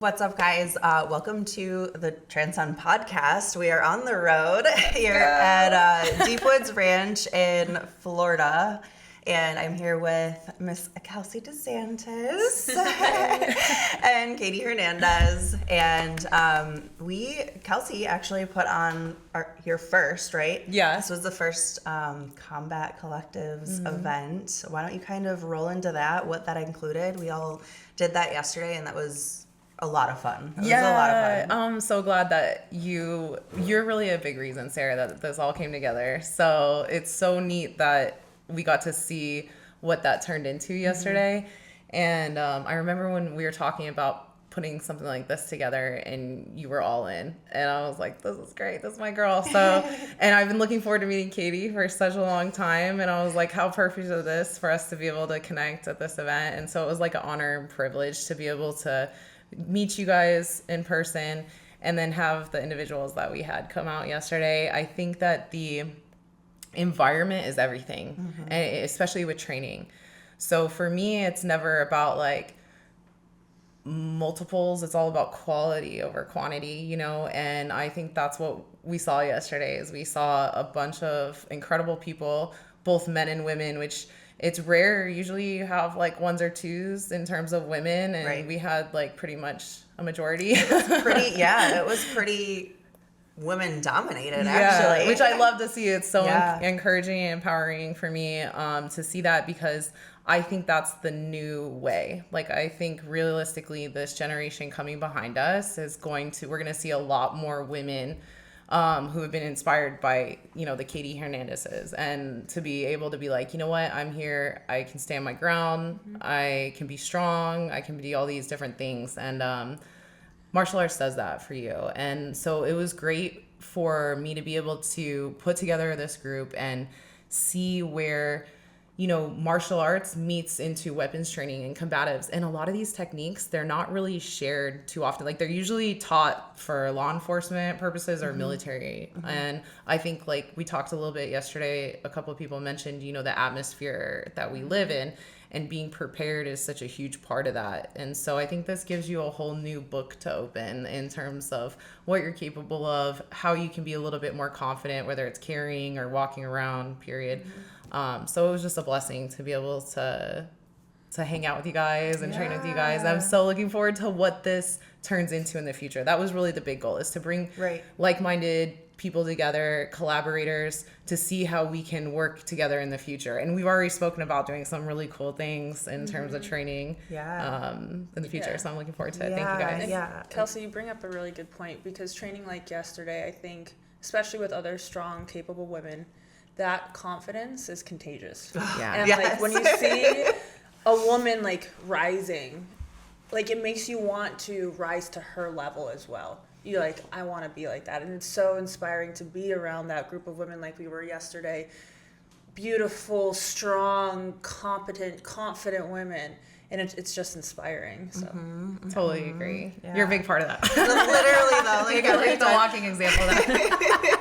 What's up, guys? Welcome to the Transcend Podcast. We are on the road here at Deep Woods Ranch in Florida, and I'm here with Miss Kelsey De Santis and Katie Hernandez. And Kelsey actually put on your first, right? Yeah. This was the first Combat Collectives event. Why don't you kind of roll into that, what that included? We all did that yesterday, and that was a lot of fun. It was a lot of fun. I'm so glad that you're really a big reason, Sarah, that this all came together. So it's so neat that we got to see what that turned into yesterday. And I remember when we were talking about putting something like this together and you were all in, and I was like, this is great, this is my girl. So and I've been looking forward to meeting Katie for such a long time, and I was like, how perfect is this for us to be able to connect at this event? And so it was like an honor and privilege to be able to meet you guys in person and then have the individuals that we had come out yesterday. I think that the environment is everything, and especially with training. So for me, it's never about like multiples. It's all about quality over quantity, and I think that's what we saw yesterday. Is we saw a bunch of incredible people, both men and women, which it's rare. Usually you have like ones or twos in terms of women, and we had like pretty much a majority. It was pretty women dominated, actually. Which I love to see. It's so encouraging and empowering for me to see that, because I think that's the new way. Like, I think realistically, this generation coming behind us we're going to see a lot more women who have been inspired by, the Katie Hernandezes, and to be able to be like, you know what, I'm here, I can stand my ground, I can be strong, I can do all these different things. And martial arts does that for you. And so it was great for me to be able to put together this group and see where martial arts meets into weapons training and combatives. And a lot of these techniques, they're not really shared too often. Like, they're usually taught for law enforcement purposes or military. And I think, like, we talked a little bit yesterday, a couple of people mentioned, the atmosphere that we live in, and being prepared is such a huge part of that. And so I think this gives you a whole new book to open in terms of what you're capable of, how you can be a little bit more confident, whether it's carrying or walking around, period. So it was just a blessing to be able to hang out with you guys and train with you guys. I'm so looking forward to what this turns into in the future. That was really the big goal, is to bring like-minded people together, collaborators, to see how we can work together in the future. And we've already spoken about doing some really cool things in terms of training in the future. So I'm looking forward to it. Thank you guys. Kelsey, you bring up a really good point, because training like yesterday, I think, especially with other strong, capable women, that confidence is contagious. And like, when you see a woman like rising, like, it makes you want to rise to her level as well. You're like, I want to be like that. And it's so inspiring to be around that group of women like we were yesterday. Beautiful, strong, competent, confident women. And it's just inspiring. So Totally agree. Yeah. You're a big part of that. Literally, though. Like, you're the walking example of that.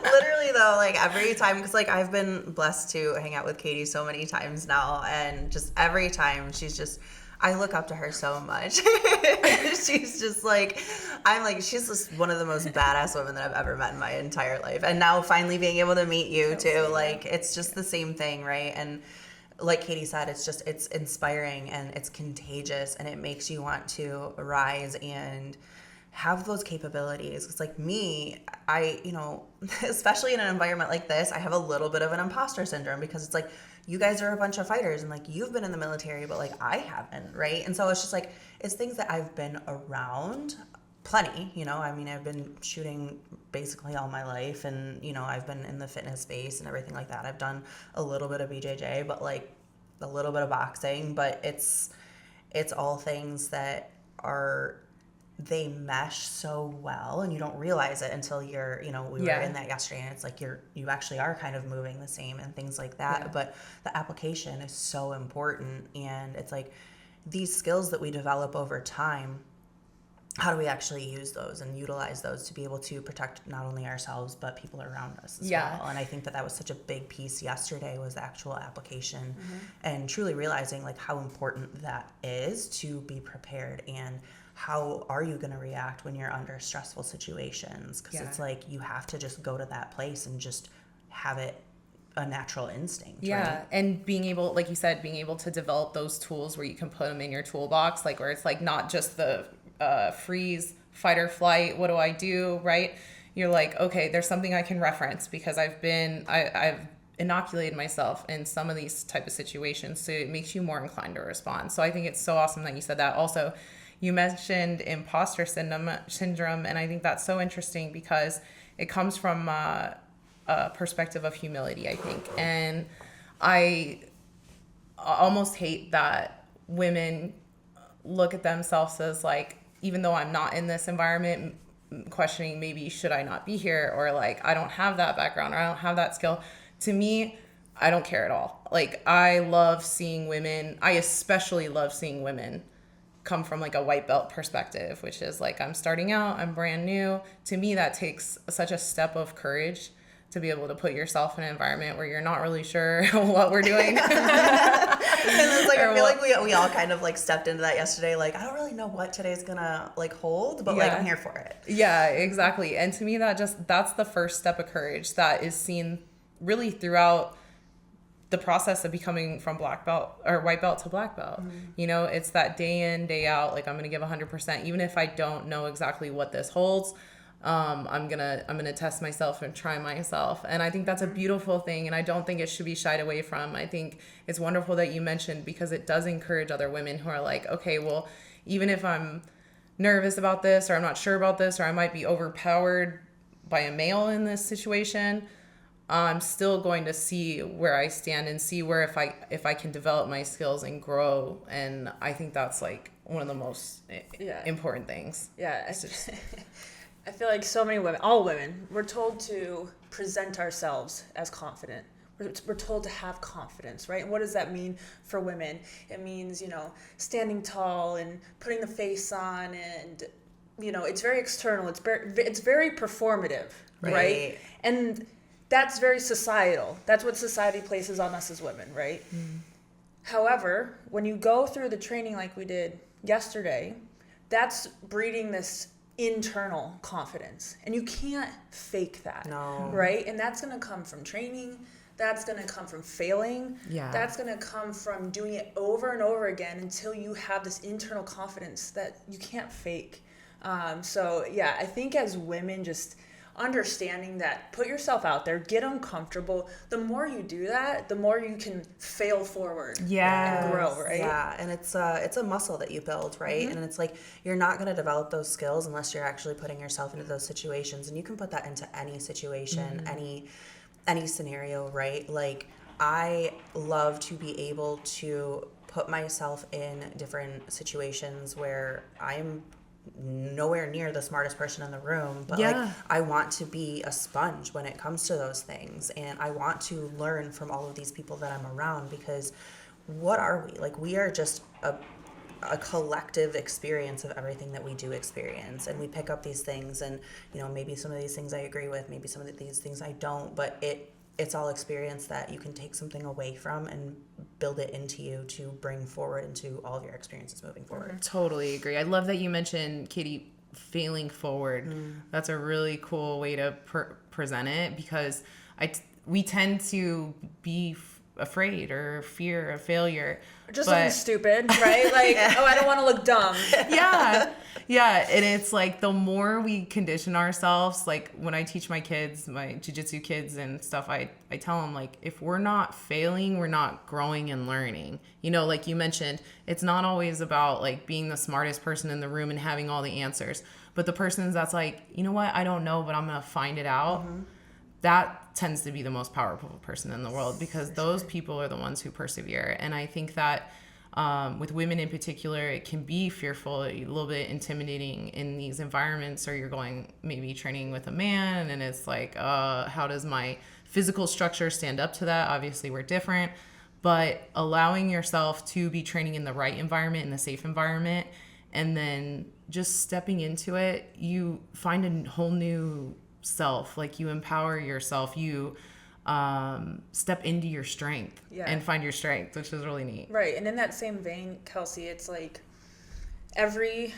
Literally, though, like, every time, because, like, I've been blessed to hang out with Katie so many times now, and just every time I look up to her so much. She's just like, she's just one of the most badass women that I've ever met in my entire life. And now finally being able to meet you too, like, it's just the same thing, right? And like Katie said, it's inspiring, and it's contagious, and it makes you want to rise and have those capabilities. It's like me, especially in an environment like this, I have a little bit of an imposter syndrome, because it's like, you guys are a bunch of fighters, and like, you've been in the military, but like, I haven't, right? And so it's just like, it's things that I've been around plenty, I've been shooting basically all my life, and I've been in the fitness space and everything like that. I've done a little bit of BJJ, but like a little bit of boxing, but it's all things that they mesh so well, and you don't realize it until you're, we were in that yesterday, and it's like you actually are kind of moving the same and things like that. But the application is so important, and it's like these skills that we develop over time, how do we actually use those and utilize those to be able to protect not only ourselves but people around us as well? And I think that was such a big piece yesterday, was the actual application, and truly realizing like how important that is to be prepared, and how are you going to react when you're under stressful situations? Because it's like you have to just go to that place and just have it a natural instinct. Yeah. Right? And being able, like you said, being able to develop those tools where you can put them in your toolbox, like where it's like not just the freeze, fight or flight, what do I do, right? You're like, okay, there's something I can reference because I've inoculated myself in some of these type of situations, so it makes you more inclined to respond. So I think it's so awesome that you said that. Also, you mentioned imposter syndrome, and I think that's so interesting because it comes from a perspective of humility, I think. And I almost hate that women look at themselves as like, even though I'm not in this environment, questioning maybe should I not be here, or like I don't have that background or I don't have that skill. To me, I don't care at all. Like I love seeing women, I especially love seeing women come from like a white belt perspective, which is like, I'm starting out, I'm brand new. To me, that takes such a step of courage to be able to put yourself in an environment where you're not really sure what we're doing. And it's like, I feel like we all kind of like stepped into that yesterday. Like, I don't really know what today's gonna like hold, but like I'm here for it. Yeah, exactly. And to me, that's the first step of courage that is seen really throughout the process of becoming from black belt or white belt to black belt. Mm-hmm. You know, it's that day in, day out, like I'm going to give 100%, even if I don't know exactly what this holds. I'm going to test myself and try myself. And I think that's a beautiful thing. And I don't think it should be shied away from. I think it's wonderful that you mentioned, because it does encourage other women who are like, okay, well, even if I'm nervous about this, or I'm not sure about this, or I might be overpowered by a male in this situation, I'm still going to see where I stand and see where if I can develop my skills and grow. And I think that's like one of the most important things. Yeah. I feel like so many women, all women, we're told to present ourselves as confident. We're told to have confidence, right? And what does that mean for women? It means, standing tall and putting the face on, and, it's very external. It's very performative, right? And that's very societal. That's what society places on us as women, right? Mm. However, when you go through the training like we did yesterday, that's breeding this internal confidence. And you can't fake that, right? And that's going to come from training. That's going to come from failing. Yeah. That's going to come from doing it over and over again until you have this internal confidence that you can't fake. I think as women, just understanding that, put yourself out there, get uncomfortable. The more you do that, the more you can fail forward and grow, right? Yeah, and it's a muscle that you build, right? Mm-hmm. And it's like, you're not going to develop those skills unless you're actually putting yourself into those situations. And you can put that into any situation, any scenario, right? Like, I love to be able to put myself in different situations where I'm nowhere near the smartest person in the room, but like I want to be a sponge when it comes to those things, and I want to learn from all of these people that I'm around, because what are we? Like, we are just a collective experience of everything that we do experience, and we pick up these things, and maybe some of these things I agree with, maybe some of these things I don't, but it's all experience that you can take something away from and build it into you to bring forward into all of your experiences moving forward. Mm-hmm. Totally agree. I love that you mentioned, Katie, failing forward. That's a really cool way to present it, because we tend to be afraid or fear of failure. Just looking stupid, right? Like, I don't want to look dumb. Yeah. And it's like, the more we condition ourselves, like when I teach my kids, my jiu-jitsu kids and stuff, I tell them, like, if we're not failing, we're not growing and learning. Like you mentioned, it's not always about like being the smartest person in the room and having all the answers, but the person that's like, you know what, I don't know, but I'm going to find it out. Mm-hmm. That tends to be the most powerful person in the world, because those people are the ones who persevere. And I think that with women in particular, it can be fearful, a little bit intimidating in these environments, or you're going maybe training with a man and it's like, how does my physical structure stand up to that? Obviously we're different, but allowing yourself to be training in the right environment, in the safe environment, and then just stepping into it, you find a whole new self. Like, you empower yourself, you step into your strength and find your strength, which is really neat. Right. And in that same vein, Kelsey, it's like every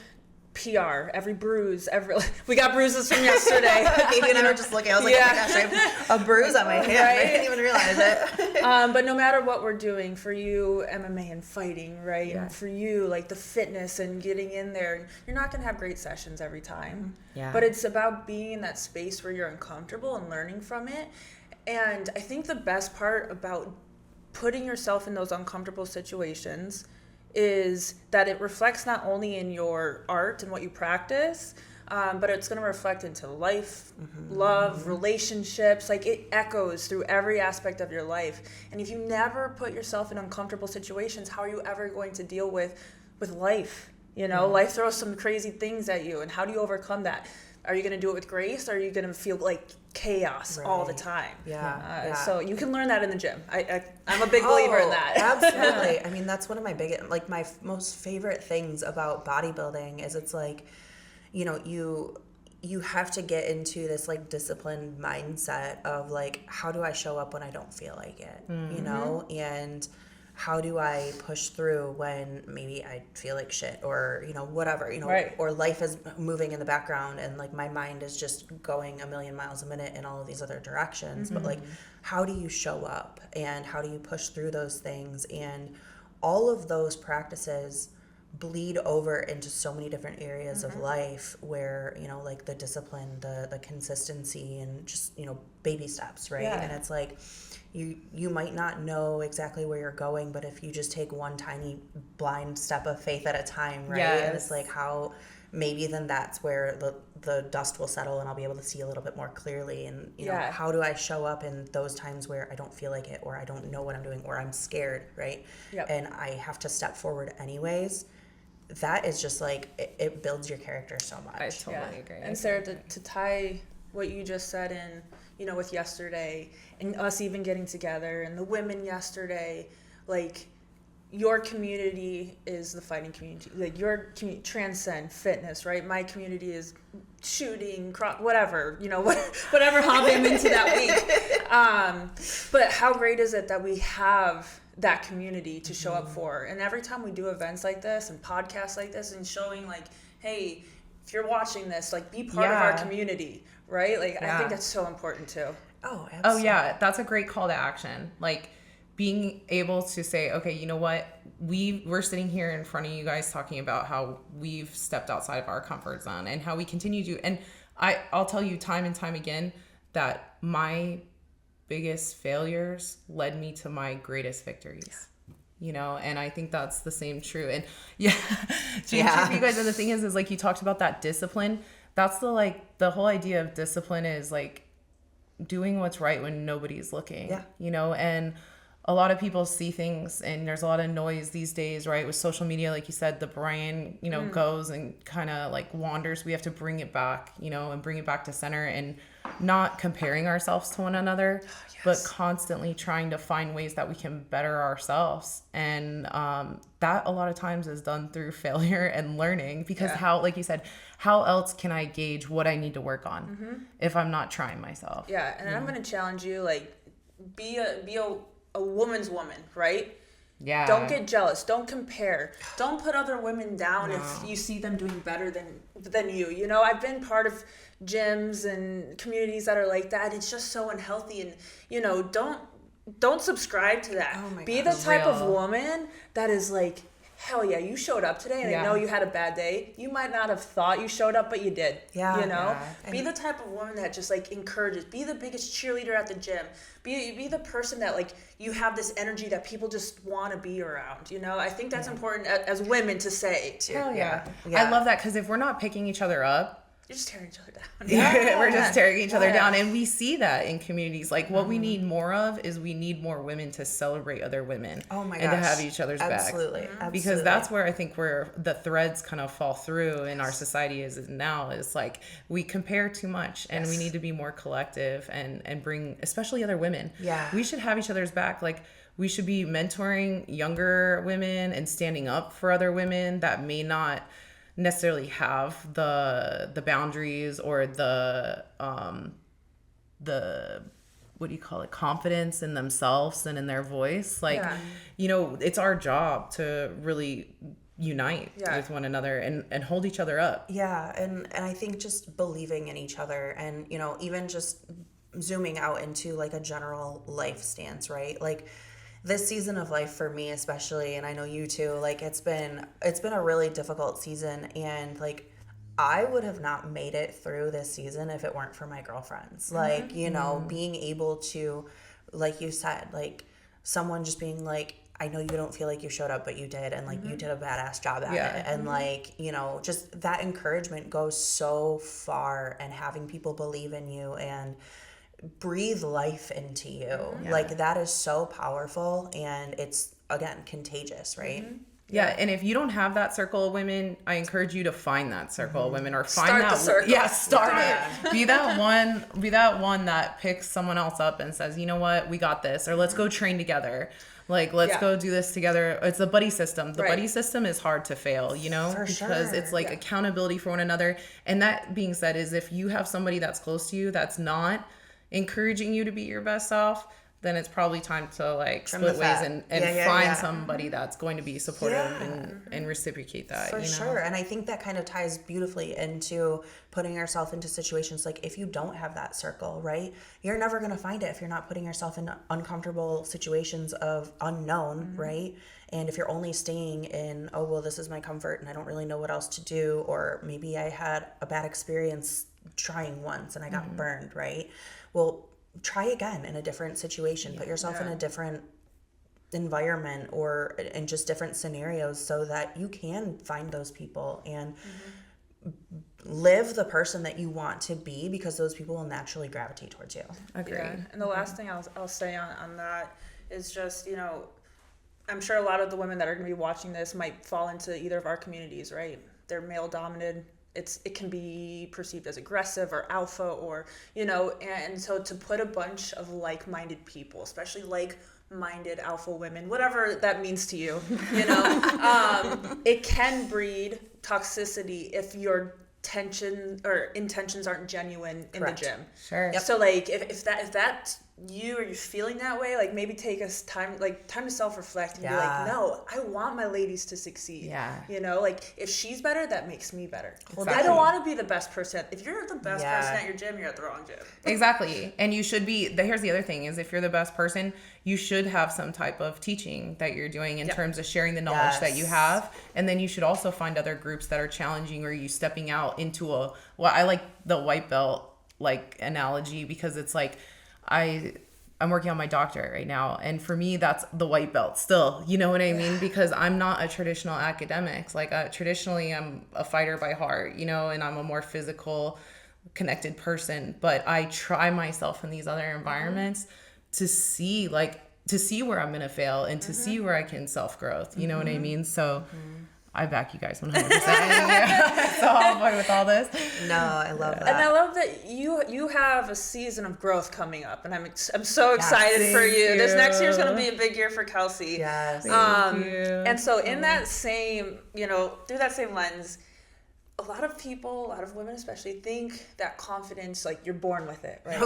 PR, every bruise, we got bruises from yesterday. Katie and I were just looking. I was like, oh my gosh, I have a bruise on my hand. Right? I didn't even realize it. But no matter what we're doing, for you, MMA and fighting, right? Yeah. And for you, like the fitness and getting in there, you're not going to have great sessions every time. Yeah. But it's about being in that space where you're uncomfortable and learning from it. And I think the best part about putting yourself in those uncomfortable situations is that it reflects not only in your art and what you practice, but it's going to reflect into life, love, relationships. Like it echoes through every aspect of your life. And if you never put yourself in uncomfortable situations, how are you ever going to deal with life? You know, life throws some crazy things at you, and how do you overcome that? Are you going to do it with grace, or are you going to feel like chaos all the time? Yeah. So you can learn that in the gym. I'm a big believer in that. Absolutely. I mean, that's one of my biggest, like my most favorite things about bodybuilding is it's like, you know, you have to get into this like disciplined mindset of like, how do I show up when I don't feel like it, you know, and how do I push through when maybe I feel like shit or, you know, whatever, you know, or life is moving in the background and like my mind is just going a million miles a minute in all of these other directions. But like, how do you show up and how do you push through those things? And all of those practices bleed over into so many different areas of life where, you know, like the discipline, the consistency and just, you know, baby steps, right? And it's like, you might not know exactly where you're going, but if you just take one tiny blind step of faith at a time, right? And it's like how maybe then that's where the dust will settle and I'll be able to see a little bit more clearly. And, you know, how do I show up in those times where I don't feel like it or I don't know what I'm doing or I'm scared, right? And I have to step forward anyways. That is just like, it builds your character so much. I totally agree. And Sarah, to tie what you just said in, you know, with yesterday and us even getting together and the women yesterday, like your community is the fighting community, like your community, Transcend Fitness, right? My community is shooting, whatever, you know, whatever hobby I'm into that week. But how great is it that we have that community to show up for? And every time we do events like this and podcasts like this and showing like, hey, if you're watching this, like be part of our community, right? Like I think that's so important too. Oh, absolutely. Oh yeah, that's a great call to action. Like being able to say, okay, you know what? We're sitting here in front of you guys talking about how we've stepped outside of our comfort zone and how we continue to. And I'll tell you time and time again that my biggest failures led me to my greatest victories. You know, and I think that's the same true. And you guys, and the thing is like you talked about that discipline. That's the whole idea of discipline is like doing what's right when nobody's looking, you know, and a lot of people see things and there's a lot of noise these days, right? With social media, like you said, the brain, you know, goes and kind of like wanders. We have to bring it back, you know, and bring it back to center and not comparing ourselves to one another, but constantly trying to find ways that we can better ourselves. And that a lot of times is done through failure and learning because how, like you said, how else can I gauge what I need to work on if I'm not trying myself? Yeah. And I'm going to challenge you, like be a woman's woman, right? Yeah. Don't get jealous. Don't compare. Don't put other women down if you see them doing better than you. You know, I've been part of gyms and communities that are like that. It's just so unhealthy. And, you know, don't subscribe to that. Be the type of woman that is like, hell yeah, you showed up today and I know you had a bad day. You might not have thought you showed up, but you did. Yeah. You know? Yeah. Be the type of woman that just like encourages. Be the biggest cheerleader at the gym. Be the person that like you have this energy that people just want to be around. You know? I think that's important as women to say too. Hell yeah. I love that because if we're not picking each other up, you're just tearing each other down. We're just tearing each other down. And we see that in communities. Like what we need more of is we need more women to celebrate other women. Oh my gosh. And to have each other's back. Absolutely. Because that's where I think where the threads kind of fall through in our society is now is like we compare too much and we need to be more collective and bring especially other women. Yeah. We should have each other's back. Like we should be mentoring younger women and standing up for other women that may not necessarily have the boundaries or the what do you call it, confidence in themselves and in their voice. Like you know, it's our job to really unite with one another and hold each other up. Yeah. And I think just believing in each other, and, you know, even just zooming out into like a general life stance, right? Like this season of life for me especially, and I know you too, like it's been a really difficult season, and like I would have not made it through this season if it weren't for my girlfriends. Like, you know, being able to, like you said, like someone just being like, I know you don't feel like you showed up, but you did. And like, you did a badass job at it. And like, you know, just that encouragement goes so far, and having people believe in you and breathe life into you. Like that is so powerful, and it's, again, contagious, right? Yeah, and if you don't have that circle of women, I encourage you to find that circle of women, or find start that the circle. Yeah, start it. Be that one that picks someone else up and says, "You know what? We got this," or "Let's go train together." Like, let's go do this together. It's a buddy system. The buddy system is hard to fail, you know, because it's like accountability for one another. And that being said, is if you have somebody that's close to you that's not encouraging you to be your best self, then it's probably time to like split ways and find somebody that's going to be supportive and reciprocate that. For sure. And I think that kind of ties beautifully into putting yourself into situations like, if you don't have that circle, right, you're never going to find it if you're not putting yourself in uncomfortable situations of unknown, right? And if you're only staying in, oh, well, this is my comfort and I don't really know what else to do, or maybe I had a bad experience trying once and I got burned, right? Well, try again in a different situation. Put yourself in a different environment or in just different scenarios, so that you can find those people and live the person that you want to be, because those people will naturally gravitate towards you. Agreed. Yeah. And the last thing I'll say on that is just, you know, I'm sure a lot of the women that are going to be watching this might fall into either of our communities, right? They're male dominated. It can be perceived as aggressive or alpha, or, you know, and so to put a bunch of like-minded people, especially like-minded alpha women, whatever that means to you, you know, it can breed toxicity if your tension or intentions aren't genuine in the gym. Sure. Yep. So like if that's you, or you're feeling that way, like maybe take us time to self-reflect and be like, no, I want my ladies to succeed. Yeah. You know, like if she's better, that makes me better. Exactly. I don't want to be the best person. If you're the best person at your gym, you're at the wrong gym. Exactly. And you should be, here's the other thing, is if you're the best person, you should have some type of teaching that you're doing in terms of sharing the knowledge that you have. And then you should also find other groups that are challenging, or you stepping out into I like the white belt like analogy, because it's like, I'm working on my doctorate right now, and for me that's the white belt still, you know what I mean? Because I'm not a traditional academic. Like traditionally I'm a fighter by heart, you know, and I'm a more physical connected person, but I try myself in these other environments to see where I'm gonna fail and to see where I can self-growth, you know what I mean? So I back you guys 100%. So on board with all this. No, I love that. And I love that you have a season of growth coming up, and I'm so excited for you. This next year is going to be a big year for Kelsey. Yes. Thank you. And so in that same, you know, through that same lens, a lot of women especially, think that confidence, like you're born with it, right?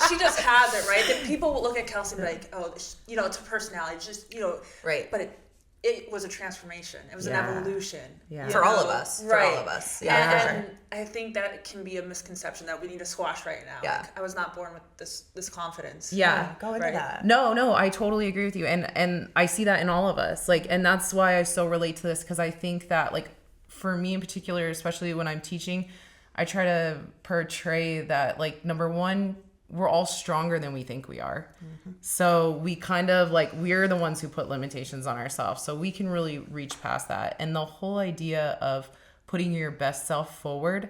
She just has it, right? That people will look at Kelsey and be like, oh, you know, it's a personality, it's just, you know, right? But it was a transformation. It was an evolution. Yeah. For all of us. Right. For all of us. Yeah. And I think that can be a misconception that we need to squash right now. Yeah. Like, I was not born with this confidence. Yeah. Go into that. No, I totally agree with you. And I see that in all of us. Like, and that's why I so relate to this, because I think that, like, for me in particular, especially when I'm teaching, I try to portray that, like, number one, we're all stronger than we think we are. So we kind of like, we're the ones who put limitations on ourselves. So we can really reach past that. And the whole idea of putting your best self forward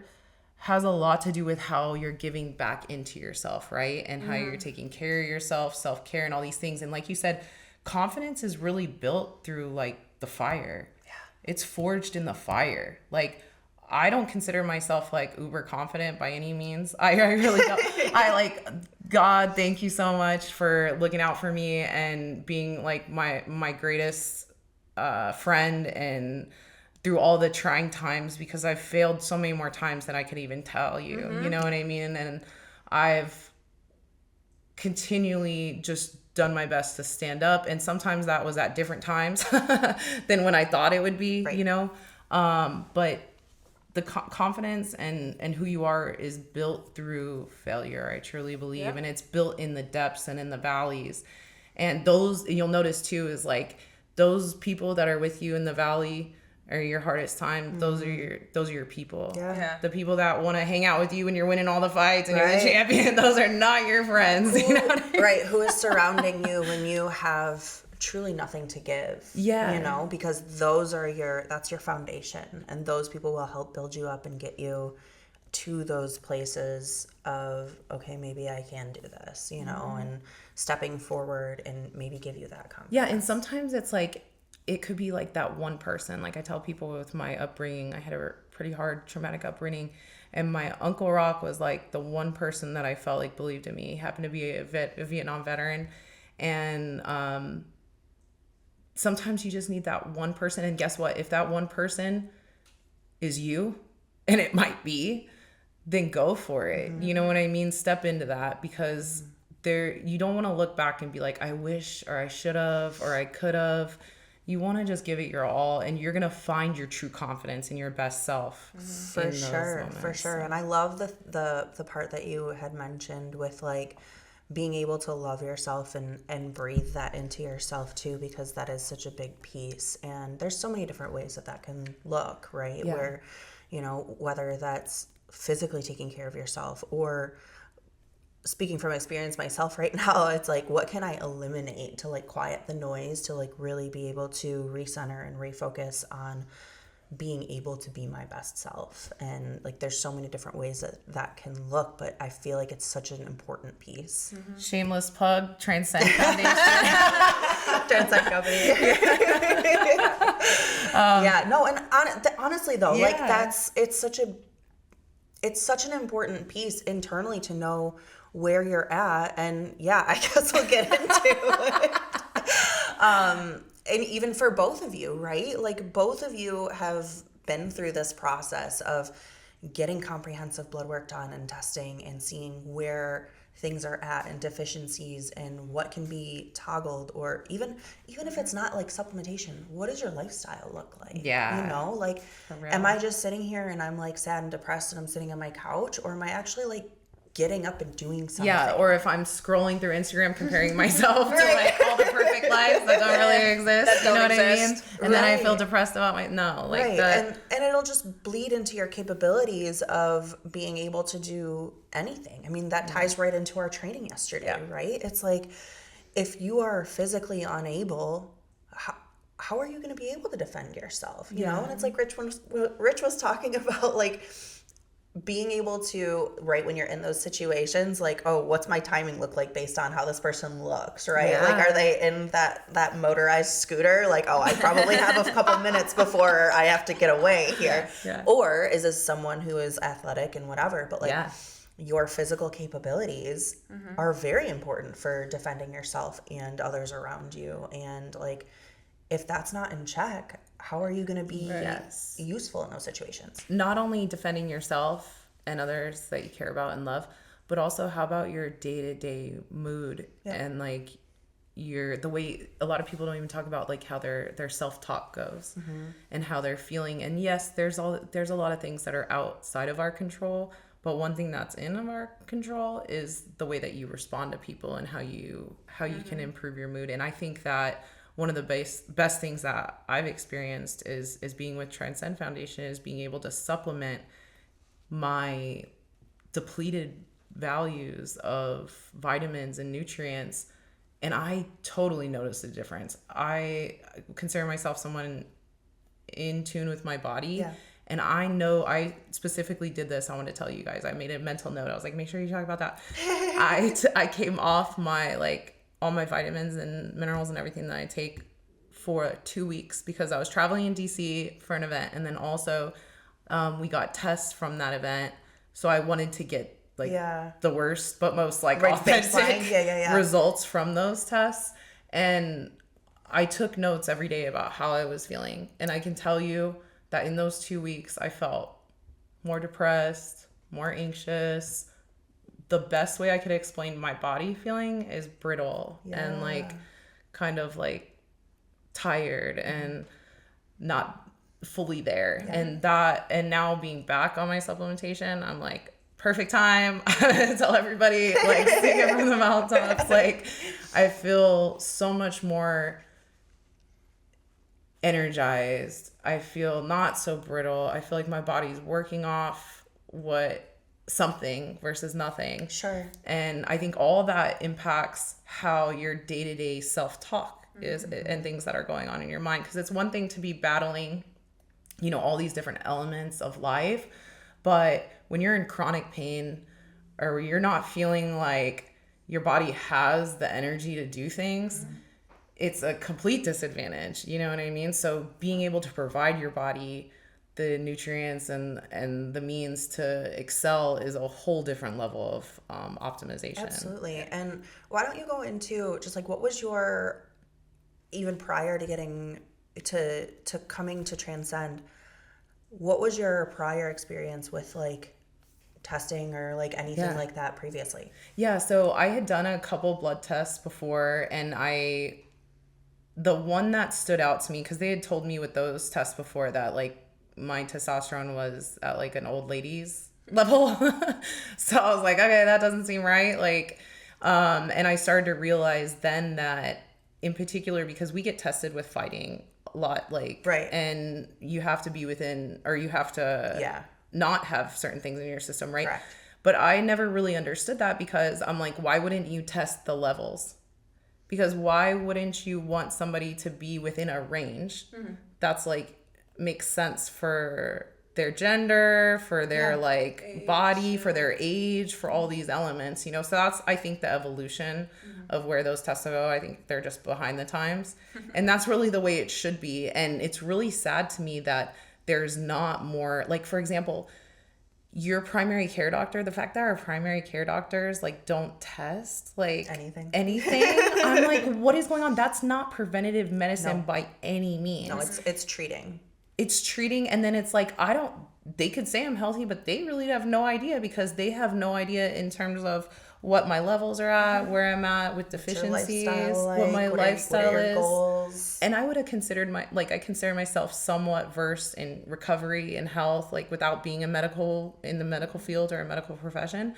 has a lot to do with how you're giving back into yourself, right? And how you're taking care of yourself, self-care, and all these things. And like you said, confidence is really built through like the fire. Yeah. It's forged in the fire. Like, I don't consider myself like uber confident by any means. I really don't. I like, God, thank you so much for looking out for me and being like my greatest friend, and through all the trying times, because I've failed so many more times than I could even tell you. You know what I mean? And I've continually just done my best to stand up. And sometimes that was at different times than when I thought it would be, right. you know? But the confidence and who you are is built through failure, I truly believe. Yeah. And it's built in the depths and in the valleys. And those, you'll notice too, is like those people that are with you in the valley or your hardest time, those are your people. Yeah. The people that want to hang out with you when you're winning all the fights and you're the champion, those are not your friends. You know what I mean? Right. Who is surrounding you when you have truly nothing to give. Yeah. You know, because that's your foundation, and those people will help build you up and get you to those places of, okay, maybe I can do this, you know, and stepping forward and maybe give you that confidence. Yeah. And sometimes it's like, it could be like that one person. Like I tell people with my upbringing, I had a pretty hard traumatic upbringing, and my Uncle Rock was like the one person that I felt like believed in me. He happened to be a Vietnam veteran. And sometimes you just need that one person. And guess what? If that one person is you, and it might be, then go for it. You know what I mean? Step into that, because you don't want to look back and be like, I wish, or I should have, or I could have. You want to just give it your all, and you're going to find your true confidence in your best self. For sure. And I love the part that you had mentioned with like being able to love yourself and breathe that into yourself too, because that is such a big piece. And there's so many different ways that can look, right? Yeah. Where, you know, whether that's physically taking care of yourself, or speaking from experience myself right now, it's like, what can I eliminate to like quiet the noise, to like really be able to recenter and refocus on being able to be my best self. And like, there's so many different ways that can look, but I feel like it's such an important piece. Shameless plug, Transcend Foundation. Transcend Company. Yeah, no, and honestly though, like it's such an important piece internally to know where you're at. And yeah, I guess we'll get into it. And even for both of you, right? Like both of you have been through this process of getting comprehensive blood work done and testing and seeing where things are at and deficiencies and what can be toggled, or even if it's not like supplementation, what does your lifestyle look like? Yeah. You know, like, am I just sitting here and I'm like sad and depressed and I'm sitting on my couch, or am I actually like getting up and doing something? Yeah, or if I'm scrolling through Instagram comparing myself to like all the perfect lives that don't really exist, you know what I mean? And then I feel depressed about and it'll just bleed into your capabilities of being able to do anything. I mean, that ties right into our training yesterday, right? It's like, if you are physically unable, how are you going to be able to defend yourself? You know? And it's like Rich was talking about, like, being able to, right, when you're in those situations, like, oh, what's my timing look like based on how this person looks, right? Yeah. Like, are they in that motorized scooter? Like, oh, I probably have a couple minutes before I have to get away here. Yeah. Or is this someone who is athletic and whatever, but like your physical capabilities are very important for defending yourself and others around you. And like, if that's not in check, how are you going to be useful in those situations? Not only defending yourself and others that you care about and love, but also how about your day-to-day mood and like the way a lot of people don't even talk about, like how their self-talk goes and how they're feeling. And yes, there's a lot of things that are outside of our control, but one thing that's in our control is the way that you respond to people and how you can improve your mood. And I think that one of the best things that I've experienced is being with Transcend Foundation, is being able to supplement my depleted values of vitamins and nutrients. And I totally noticed a difference. I consider myself someone in tune with my body. Yeah. And I know I specifically did this. I want to tell you guys, I made a mental note. I was like, make sure you talk about that. I came off my, like, all my vitamins and minerals and everything that I take for 2 weeks because I was traveling in DC for an event. And then also we got tests from that event. So I wanted to get like the worst, but most like authentic results from those tests. And I took notes every day about how I was feeling. And I can tell you that in those 2 weeks, I felt more depressed, more anxious, the best way I could explain my body feeling is brittle and like kind of like tired and not fully there. And now being back on my supplementation, I'm like, perfect time. Tell everybody, like, sing it from the mountaintops. Like, I feel so much more energized. I feel not so brittle. I feel like my body's working off something versus nothing. Sure. And I think all that impacts how your day-to-day self-talk is and things that are going on in your mind. Because it's one thing to be battling, you know, all these different elements of life. But when you're in chronic pain or you're not feeling like your body has the energy to do things, it's a complete disadvantage. You know what I mean? So being able to provide your body the nutrients and the means to excel is a whole different level of optimization. Absolutely. And why don't you go into just like, what was your, even prior to getting to coming to Transcend, what was your prior experience with like testing or like anything like that previously? Yeah, so I had done a couple blood tests before, and the one that stood out to me, because they had told me with those tests before that like my testosterone was at like an old lady's level. So I was like, okay, that doesn't seem right. Like, and I started to realize then that in particular, because we get tested with fighting a lot, like, and you have to be within, or you have to not have certain things in your system, right? Correct. But I never really understood that, because I'm like, why wouldn't you test the levels? Because why wouldn't you want somebody to be within a range that's like makes sense for their gender, for their like age, body, for their age, for all these elements, you know? So that's, I think, the evolution of where those tests go. I think they're just behind the times. And that's really the way it should be. And it's really sad to me that there's not more, like, for example, your primary care doctor, the fact that our primary care doctors like don't test like anything. I'm like, what is going on? That's not preventative medicine by any means. No, it's treating. It's treating. And then it's like, they could say I'm healthy, but they really have no idea, because they have no idea in terms of what my levels are at, where I'm at with deficiencies, what my lifestyle is. Goals? And I would have considered I consider myself somewhat versed in recovery and health, like without being in the medical field or a medical profession.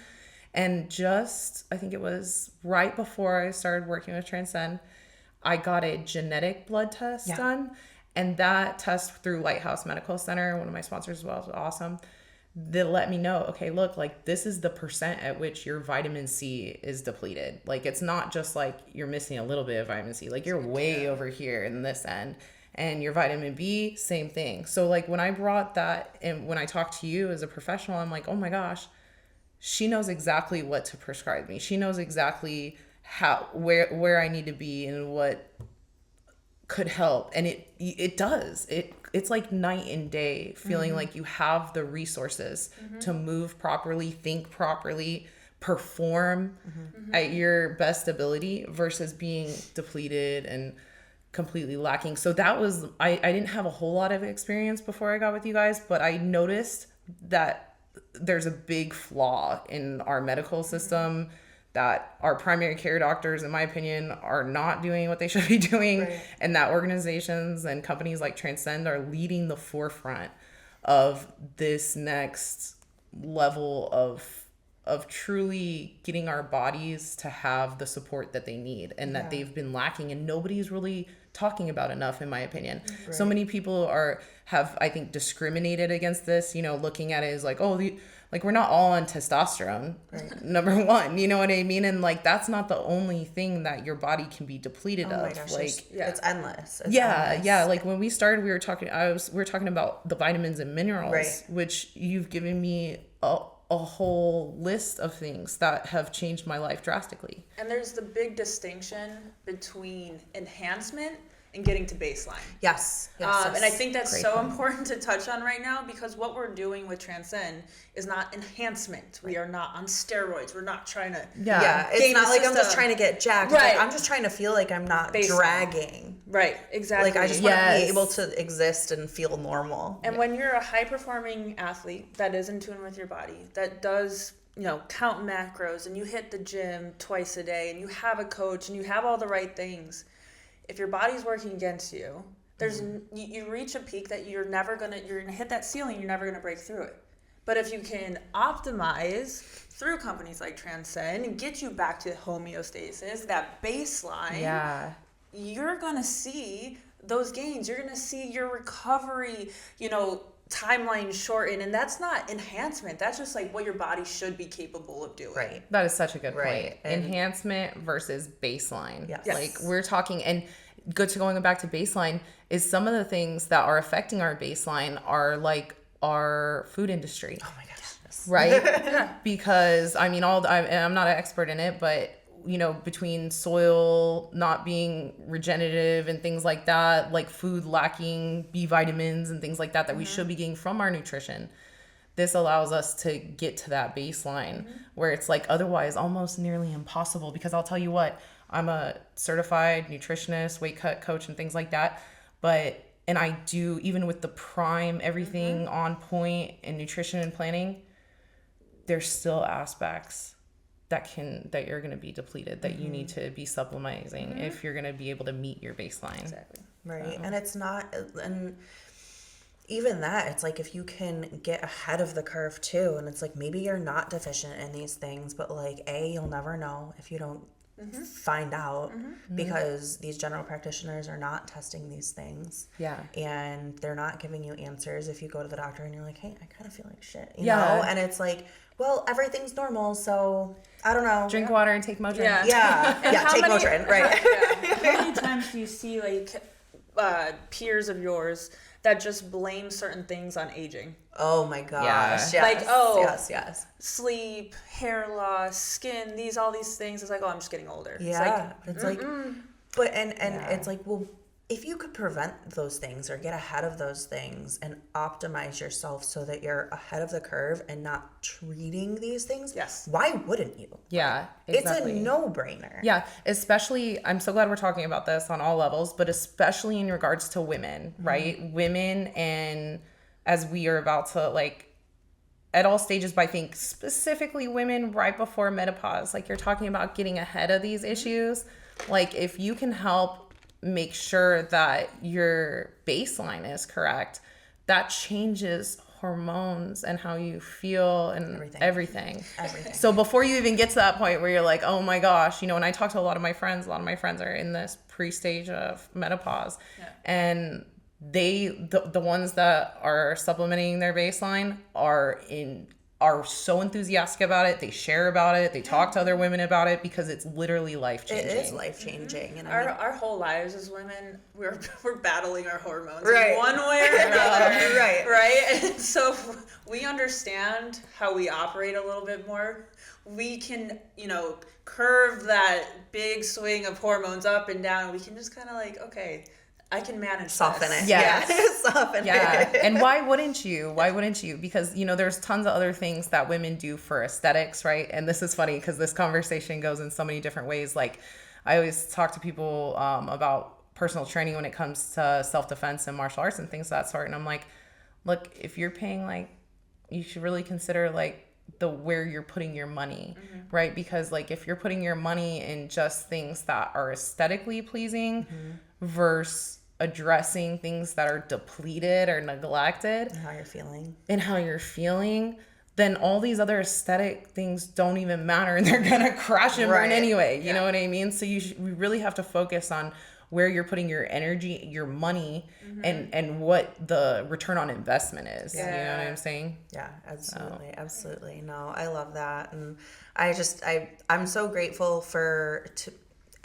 And I think it was right before I started working with Transcend, I got a genetic blood test done. And that test through Lighthouse Medical Center, one of my sponsors as well, was awesome. They let me know, okay, look, like this is the percent at which your vitamin C is depleted. Like, it's not just like you're missing a little bit of vitamin C, like you're way over here in this end. And your vitamin B, same thing. So like when I brought that, and when I talked to you as a professional, I'm like, oh my gosh, she knows exactly what to prescribe me. She knows exactly where I need to be and what could help. And it does. It's like night and day, feeling like you have the resources to move properly, think properly, perform at your best ability, versus being depleted and completely lacking. So that was, I didn't have a whole lot of experience before I got with you guys, but I noticed that there's a big flaw in our medical system, that our primary care doctors, in my opinion, are not doing what they should be doing. And that organizations and companies like Transcend are leading the forefront of this next level of truly getting our bodies to have the support that they need, and that they've been lacking, and nobody's really talking about enough, in my opinion. So many people have, I think, discriminated against this, you know, looking at it as like, oh, like we're not all on testosterone, number one, you know what I mean? And like, that's not the only thing that your body can be depleted of. My gosh, like, it's endless. It's endless. Like when we started, we were talking about the vitamins and minerals, which you've given me a whole list of things that have changed my life drastically. And there's the big distinction between enhancement and getting to baseline. Yes. And I think that's so important to touch on right now, because what we're doing with Transcend is not enhancement. We are not on steroids. We're not trying to it's not like I'm just trying to get jacked. Like, I'm just trying to feel like I'm not dragging. Right, exactly. Like, I just want to be able to exist and feel normal. And when you're a high-performing athlete that is in tune with your body, that does count macros and you hit the gym twice a day and you have a coach and you have all the right things, if your body's working against you, you reach a peak that you're gonna hit that ceiling, you're never gonna break through it. But if you can optimize through companies like Transcend and get you back to homeostasis, that baseline, you're gonna see those gains. You're gonna see your recovery, timeline shorten, and that's not enhancement. That's just like what your body should be capable of doing. Right. That is such a good point. Enhancement versus baseline. Yes. Like we're talking, and going back to baseline is some of the things that are affecting our baseline are like our food industry. Oh my gosh. Right? Because I'm not an expert in it, but between soil not being regenerative and things like that, like food lacking B vitamins and things like that we should be getting from our nutrition. This allows us to get to that baseline where it's like otherwise almost nearly impossible, because I'll tell you what, I'm a certified nutritionist, weight cut coach and things like that. And I do, even with the prime, everything on point in nutrition and planning, there's still aspects that you're going to be depleted, that you need to be supplementing if you're going to be able to meet your baseline. Exactly. Right. And it's not, and even that, it's like if you can get ahead of the curve too, and it's like maybe you're not deficient in these things, but like you'll never know if you don't find out, because these general practitioners are not testing these things. Yeah. And they're not giving you answers if you go to the doctor and you're like, hey, I kind of feel like shit, you know? And it's like, well, everything's normal, so I don't know. Drink water and take Motrin. Yeah, take Motrin, right. How many times do you see like peers of yours that just blame certain things on aging? Oh my gosh. Yeah. Yes. Yes. Sleep, hair loss, skin, all these things. It's like, I'm just getting older. Yeah. It's like, but it's like, well, if you could prevent those things or get ahead of those things and optimize yourself so that you're ahead of the curve and not treating these things, why wouldn't you? Yeah, exactly. It's a no-brainer. Yeah, especially, I'm so glad we're talking about this on all levels, but especially in regards to women, right? Women, and as we are about to, like, at all stages, but I think specifically women right before menopause, like you're talking about getting ahead of these issues. Like if you can help make sure that your baseline is correct, that changes hormones and how you feel and everything. So before you even get to that point where you're like, oh my gosh, and I talk to a lot of my friends are in this pre-stage of menopause, and the ones that are supplementing their baseline are so enthusiastic about it. They share about it. They talk to other women about it because it's literally life-changing. It is life-changing. And our whole lives as women, we're battling our hormones in one way or another. Right. And so if we understand how we operate a little bit more, we can, curve that big swing of hormones up and down. We can just kind of like, okay, I can manage soften this. it. Yeah. Soften it. And why wouldn't you? Because, there's tons of other things that women do for aesthetics, right? And this is funny because this conversation goes in so many different ways. Like I always talk to people about personal training when it comes to self-defense and martial arts and things of that sort. And I'm like, look, if you're paying, like, you should really consider like where you're putting your money, right? Because like if you're putting your money in just things that are aesthetically pleasing versus addressing things that are depleted or neglected, and how you're feeling, then all these other aesthetic things don't even matter, and they're gonna crash and burn anyway. You know what I mean? So we really have to focus on where you're putting your energy, your money, and what the return on investment is. You know what I'm saying? Yeah, absolutely. Absolutely. No, I love that. And I'm so grateful to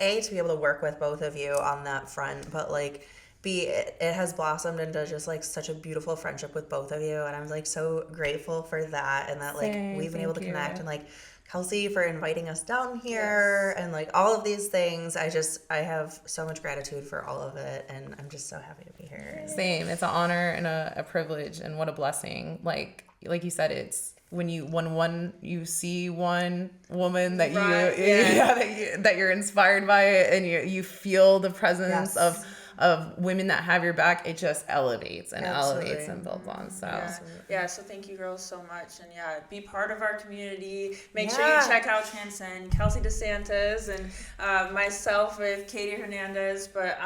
be able to work with both of you on that front, but like it has blossomed into just like such a beautiful friendship with both of you, and I'm like so grateful for that, and that like we've been able to connect, and like Kelsey for inviting us down here, and like all of these things. I have so much gratitude for all of it, and I'm just so happy to be here. Same. It's an honor and a privilege, and what a blessing. Like you said, it's when you see one woman that that you're inspired by it, and you feel the presence of of women that have your back, it just elevates and Absolutely. elevates and builds on. So yeah, so thank you girls so much, and be part of our community. Make sure you check out Transcend, Kelsey De Santis, and myself with Katie Hernandez. But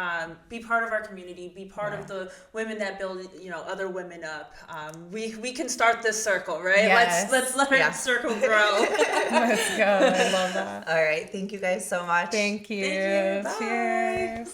be part of our community. Be part of the women that build other women up. We can start this circle, right? Yes. Let's let our circle grow. Let's go. I love that. All right. Thank you guys so much. Thank you. Thank you. Bye. Cheers.